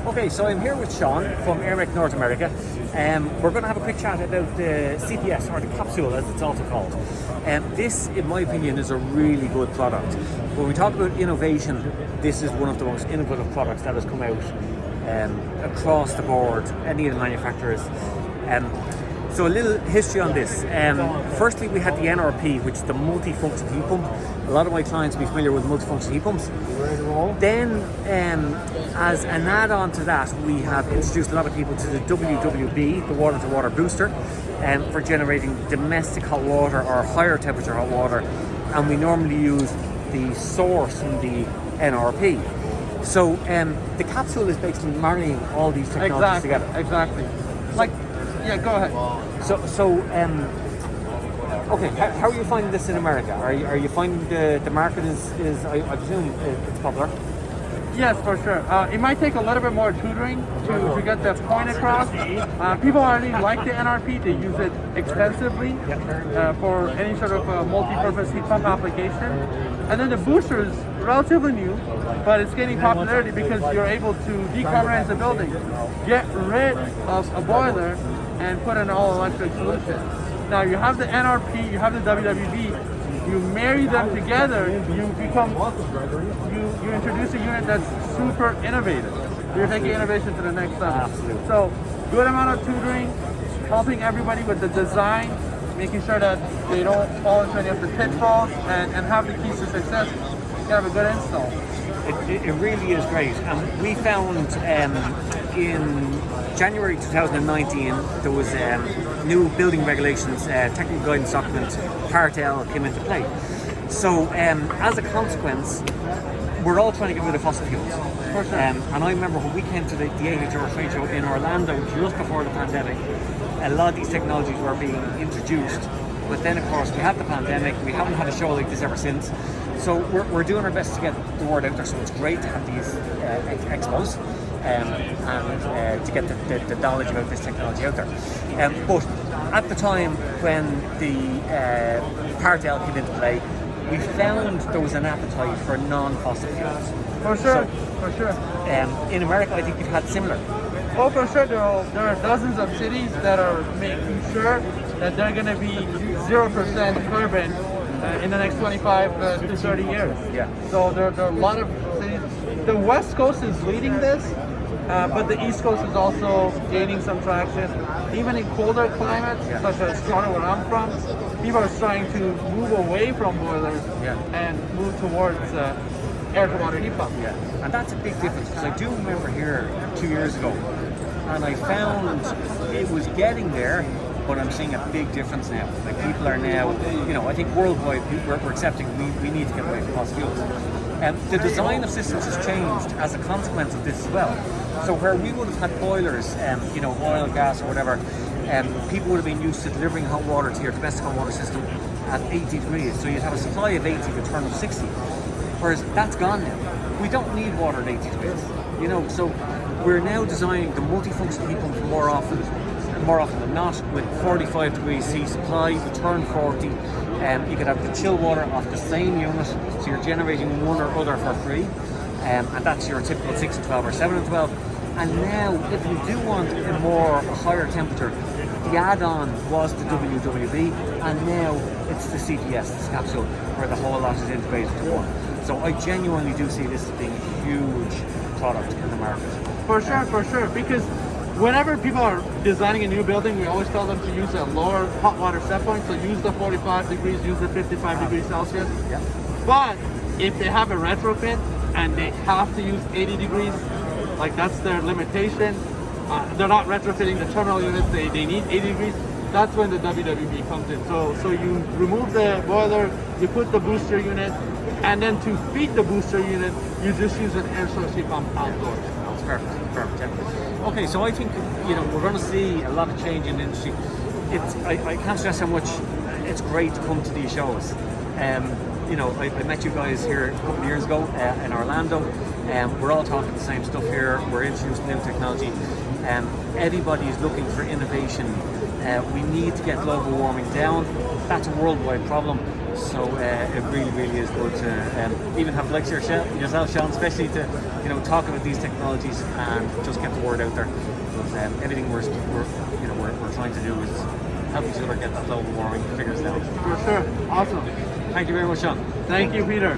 Okay, so I'm here with Shawn from Aermec North America. We're going to have a quick chat about the CPS, or the capsule as it's also called. This, in my opinion, is a really good product. When we talk about innovation, this is one of the most innovative products that has come out across the board, any of the manufacturers. So a little history on this. Firstly, we had the NRP, which is the multifunction heat pump. A lot of my clients will be familiar with multifunction heat pumps. Then, as an add-on to that, we have introduced a lot of people to the WWB, the water-to-water booster, for generating domestic hot water or higher temperature hot water. And we normally use the source from the NRP. So the capsule is basically marrying all these technologies together. Exactly. Yeah, go ahead. Okay, how are you finding this in America? Are you finding the market is I presume it's popular? Yes, for sure. It might take a little bit more tutoring to get the point across. People already like the NRP. They use it extensively for any sort of multi-purpose heat pump application. And then the booster is relatively new, but it's gaining popularity because you're able to decarbonize the building, get rid of a boiler, and put an all-electric solution. Now you have the NRP, you have the WWB, you marry them together, you introduce a unit that's super innovative. You're taking innovation to the next level. Absolutely. So good amount of tutoring, helping everybody with the design, making sure that they don't fall into any of the pitfalls, and have the keys to success. You have a good install. It really is great. And we found in January 2019 there was new building regulations, technical guidance document, Part L came into play. So as a consequence, we're all trying to get rid of fossil fuels. For sure. And I remember when we came to the AHR trade show in Orlando just before the pandemic, a lot of these technologies were being introduced. But then, of course, we had the pandemic. We haven't had a show like this ever since. So we're doing our best to get the word out there. So it's great to have these expos and to get the knowledge about this technology out there. But at the time when the Part L came into play, we found there was an appetite for non-fossil fuels. For sure, for sure. In America, I think you've had similar. Oh, for sure. There are dozens of cities that are making sure that they're going to be 0% carbon in the next 25 to 30 years. Yeah. So there are a lot of cities. The West Coast is leading this, but the East Coast is also gaining some traction. Even in colder climates, such as Toronto, where I'm from, people are trying to move away from boilers and move towards air-to-water heat pump. Yeah, and that's a big difference, because I do remember here 2 years ago, and I found it was getting there, but I'm seeing a big difference now. Like, people are now, I think worldwide we're accepting we need to get away from fossil fuels. The design of systems has changed as a consequence of this as well. So where we would have had boilers, oil, gas, or whatever, people would have been used to delivering hot water to your domestic hot water system at 80 degrees. So you'd have a supply of 80 to turn of 60. Whereas that's gone now. We don't need water at 80 degrees. So we're now designing the multifunction heat pump more often than not, with 45 degrees C supply, return 40. You could have the chill water off the same unit, so you're generating one or other for free. And that's your typical 6 and 12 or 7 and 12. And now, if you do want a higher temperature, the add-on was the WWB, and now it's the CPS, this capsule, where the whole lot is integrated into one. So I genuinely do see this as being a huge product in the market. For sure, because whenever people are designing a new building, we always tell them to use a lower hot water set point, so use the 45 degrees, use the 55 degrees Celsius. Yeah. But if they have a retrofit and they have to use 80 degrees, like that's their limitation, they're not retrofitting the terminal units, they need 80 degrees, that's when the WWB comes in. So you remove the boiler, you put the booster unit, and then to feed the booster unit, you just use an air source heat pump outdoors. That's perfect. Yeah. Okay, so I think we're going to see a lot of change in the industry. I can't stress how much it's great to come to these shows. I met you guys here a couple of years ago in Orlando. We're all talking the same stuff here. We're introducing new technology. Everybody is looking for innovation We need to get global warming down. That's a worldwide problem. So it really, really is good to even have like yourself, Shawn, especially to talk about these technologies and just get the word out there. Everything we're trying to do is help each other get that global warming figures down. For sure. Awesome. Thank you very much, Shawn. Thank you, Peter.